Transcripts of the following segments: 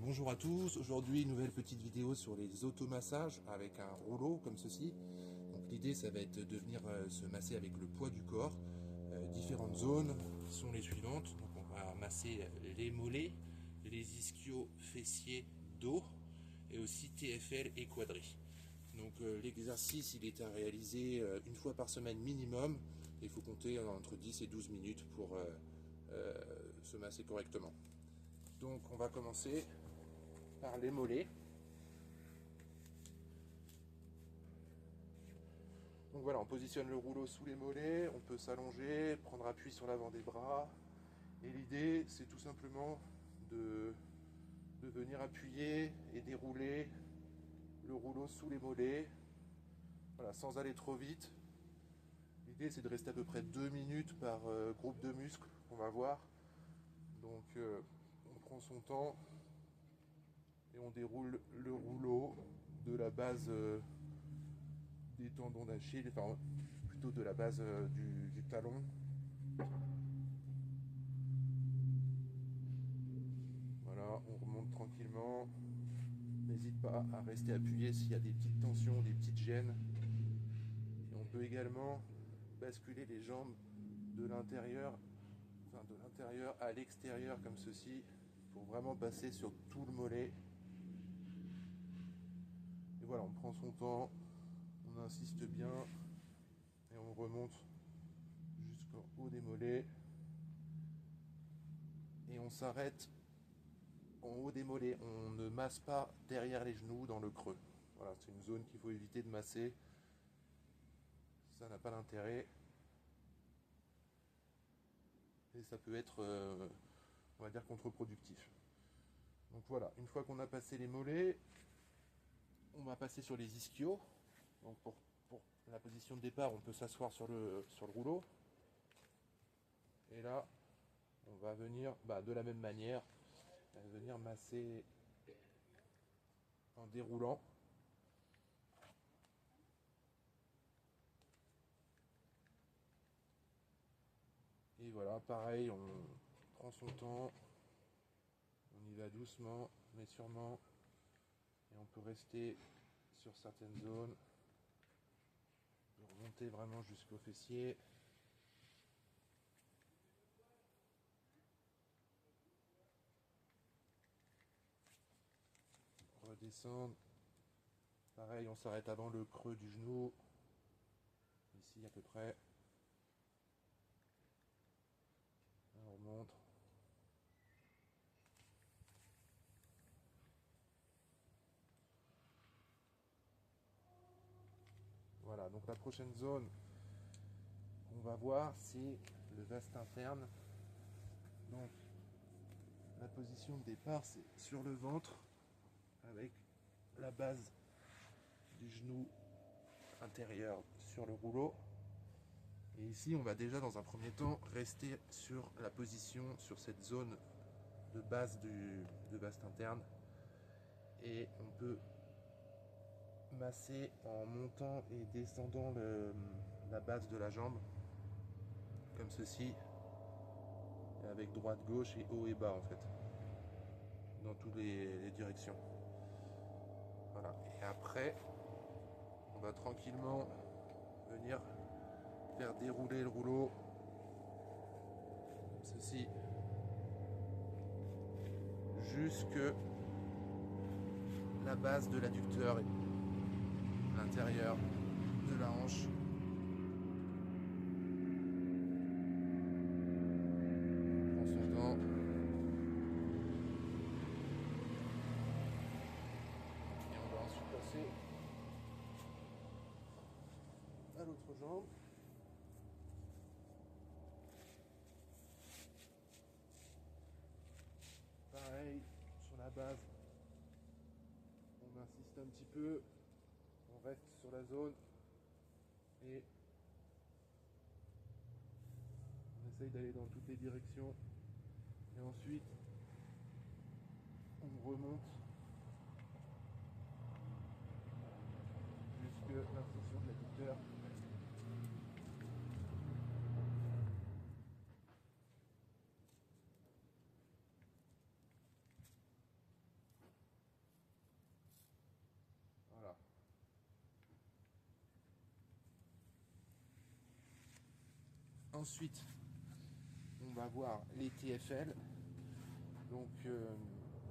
Bonjour à tous, aujourd'hui nouvelle petite vidéo sur les automassages avec un rouleau comme ceci. Donc l'idée ça va être de venir se masser avec le poids du corps. Différentes zones sont les suivantes. Donc on va masser les mollets, les ischios, fessiers, dos et aussi TFL et quadri. Donc l'exercice il est à réaliser une fois par semaine minimum. Il faut compter entre 10 et 12 minutes pour se masser correctement. Donc on va commencer par les mollets. Donc voilà, on positionne le rouleau sous les mollets, on peut s'allonger, prendre appui sur l'avant des bras. Et l'idée, c'est tout simplement de venir appuyer et dérouler le rouleau sous les mollets, voilà, sans aller trop vite. L'idée, c'est de rester à peu près 2 minutes par groupe de muscles, on va voir. Donc on prend son temps et on déroule le rouleau de la base des tendons d'Achille, enfin plutôt de la base du talon. Voilà, on remonte tranquillement. N'hésite pas à rester appuyé s'il y a des petites tensions, des petites gênes. Et on peut également basculer les jambes de l'intérieur, de l'intérieur à l'extérieur comme ceci, pour vraiment passer sur tout le mollet. Et voilà, on prend son temps, on insiste bien et on remonte jusqu'en haut des mollets. Et on s'arrête en haut des mollets. On ne masse pas derrière les genoux dans le creux. Voilà, c'est une zone qu'il faut éviter de masser. Ça n'a pas d'intérêt. Et ça peut être, on va dire, contre-productif. Donc voilà, une fois qu'on a passé les mollets, on va passer sur les ischios. Donc pour la position de départ, on peut s'asseoir sur le rouleau. Et là, on va venir de la même manière, venir masser en déroulant. Et voilà, pareil, on prend son temps, on y va doucement, mais sûrement, et on peut rester sur certaines zones, remonter vraiment jusqu'au fessier. Redescendre. Pareil, on s'arrête avant le creux du genou, ici à peu près. On remonte. Voilà, donc la prochaine zone qu'on va voir, c'est le vaste interne. Donc la position de départ, c'est sur le ventre, avec la base du genou intérieur sur le rouleau. Et ici, on va déjà dans un premier temps rester sur la position, sur cette zone de base de vaste interne. Et on peut masser en montant et descendant la base de la jambe, comme ceci, avec droite, gauche et haut et bas en fait, dans toutes les directions. Voilà. Et après, on va tranquillement venir faire dérouler le rouleau, comme ceci, jusque la base de l'adducteur, l'intérieur de la hanche. On prend son temps. Et on va ensuite passer à l'autre jambe. Pareil, sur la base, on insiste un petit peu, on reste sur la zone et on essaye d'aller dans toutes les directions. Et ensuite, on remonte jusque l'insertion de l'adducteur. Ensuite, on va voir les TFL. Donc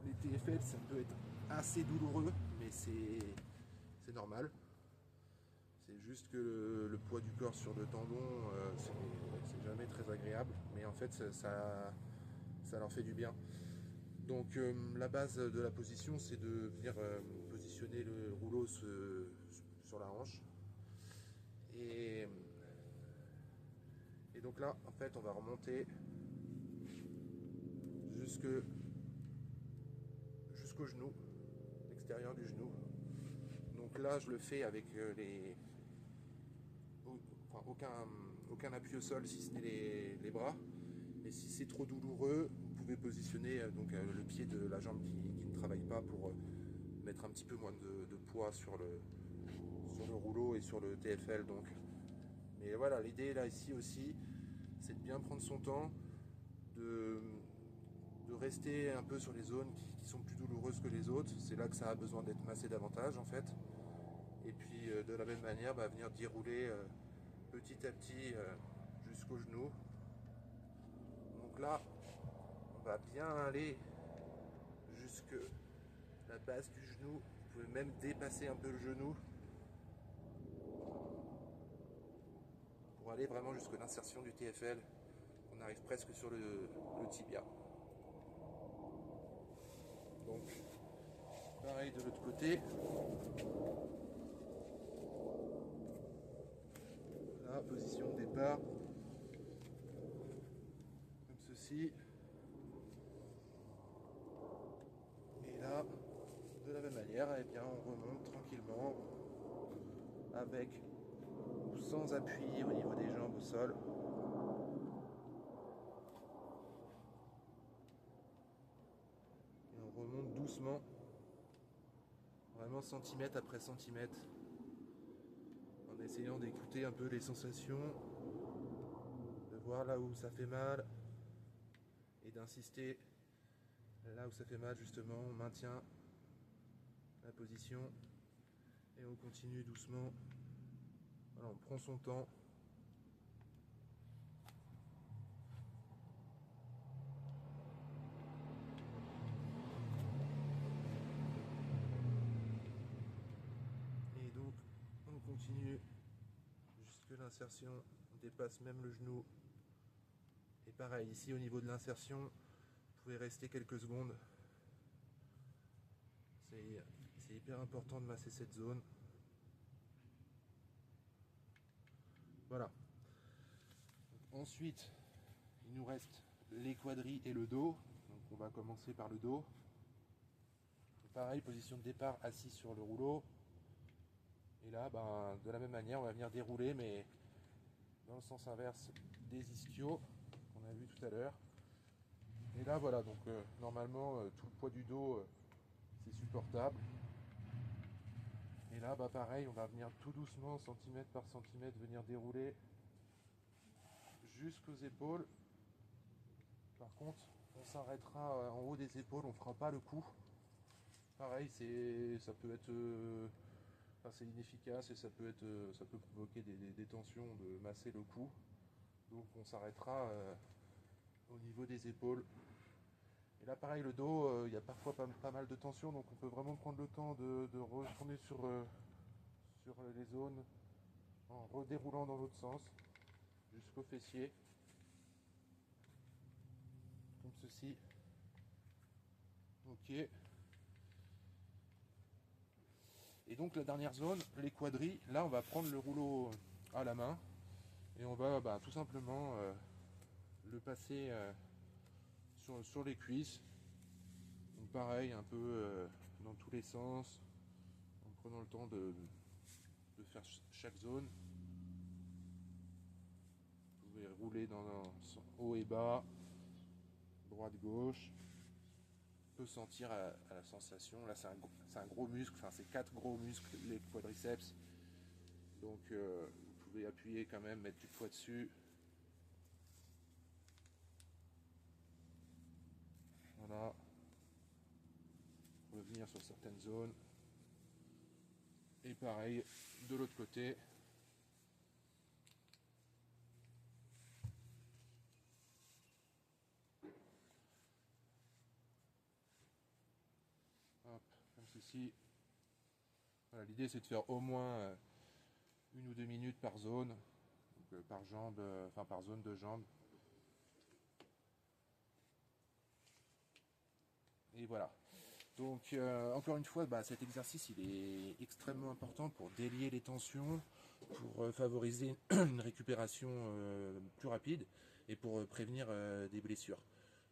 les TFL, ça peut être assez douloureux, mais c'est normal. C'est juste que le poids du corps sur le tendon, c'est jamais très agréable, mais en fait ça leur fait du bien. Donc la base de la position, c'est de venir positionner le rouleau sur la hanche. Et donc là, en fait, on va remonter jusqu'au genou, l'extérieur du genou. Donc là, je le fais avec aucun appui au sol, si ce n'est les bras. Et si c'est trop douloureux, vous pouvez positionner le pied de la jambe qui ne travaille pas pour mettre un petit peu moins de poids sur le rouleau et sur le TFL. Donc. Mais voilà, l'idée là ici aussi, c'est de bien prendre son temps, de rester un peu sur les zones qui sont plus douloureuses que les autres. C'est là que ça a besoin d'être massé davantage en fait. Et puis de la même manière, venir dérouler petit à petit jusqu'au genou. Donc là, on va bien aller jusque la base du genou. Vous pouvez même dépasser un peu le genou pour aller vraiment jusque l'insertion du TFL. On arrive presque sur le tibia. Donc, pareil de l'autre côté. Là, position de départ. Comme ceci. Et là, de la même manière, eh bien, on remonte tranquillement avec ou sans appui au niveau des jambes au sol. Et on remonte doucement, vraiment centimètre après centimètre, en essayant d'écouter un peu les sensations, de voir là où ça fait mal et d'insister là où ça fait mal. Justement, on maintient la position et on continue doucement. Voilà, on prend son temps. Et donc on continue jusque l'insertion, on dépasse même le genou. Et pareil, ici au niveau de l'insertion, vous pouvez rester quelques secondes. C'est hyper important de masser cette zone. Voilà. Donc, ensuite, il nous reste les quadris et le dos. Donc on va commencer par le dos. Donc, pareil, position de départ, assis sur le rouleau. Et là, de la même manière, on va venir dérouler, mais dans le sens inverse des ischios qu'on a vu tout à l'heure. Et là, voilà, donc normalement, tout le poids du dos, c'est supportable. Et là, pareil, on va venir tout doucement, centimètre par centimètre, venir dérouler jusqu'aux épaules. Par contre, on s'arrêtera en haut des épaules, on ne fera pas le coup. Pareil, ça peut être assez inefficace et ça peut provoquer des tensions de masser le cou. Donc on s'arrêtera au niveau des épaules. Et là pareil, le dos, il y a parfois pas mal de tension, donc on peut vraiment prendre le temps de retourner sur les zones en redéroulant dans l'autre sens jusqu'au fessier, comme ceci. Ok. Et donc la dernière zone, les quadris, là on va prendre le rouleau à la main et on va tout simplement le passer sur les cuisses. Donc pareil, un peu dans tous les sens, en prenant le temps de faire chaque zone. Vous pouvez rouler dans haut et bas, droite-gauche. On peut sentir à la sensation. Là c'est un gros muscle, enfin c'est 4 gros muscles, les quadriceps. Donc vous pouvez appuyer quand même, mettre du poids dessus. Voilà. Revenir sur certaines zones. Et pareil, de l'autre côté. ici, voilà, l'idée c'est de faire au moins 1 ou 2 minutes par zone, donc, par jambe, enfin par zone de jambe. Et voilà. Donc encore une fois, cet exercice il est extrêmement important pour délier les tensions, pour favoriser une récupération plus rapide et pour prévenir des blessures.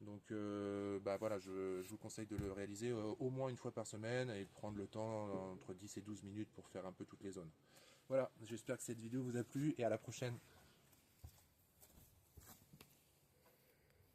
Donc voilà, je vous conseille de le réaliser au moins une fois par semaine et prendre le temps entre 10 et 12 minutes pour faire un peu toutes les zones. Voilà, j'espère que cette vidéo vous a plu et à la prochaine.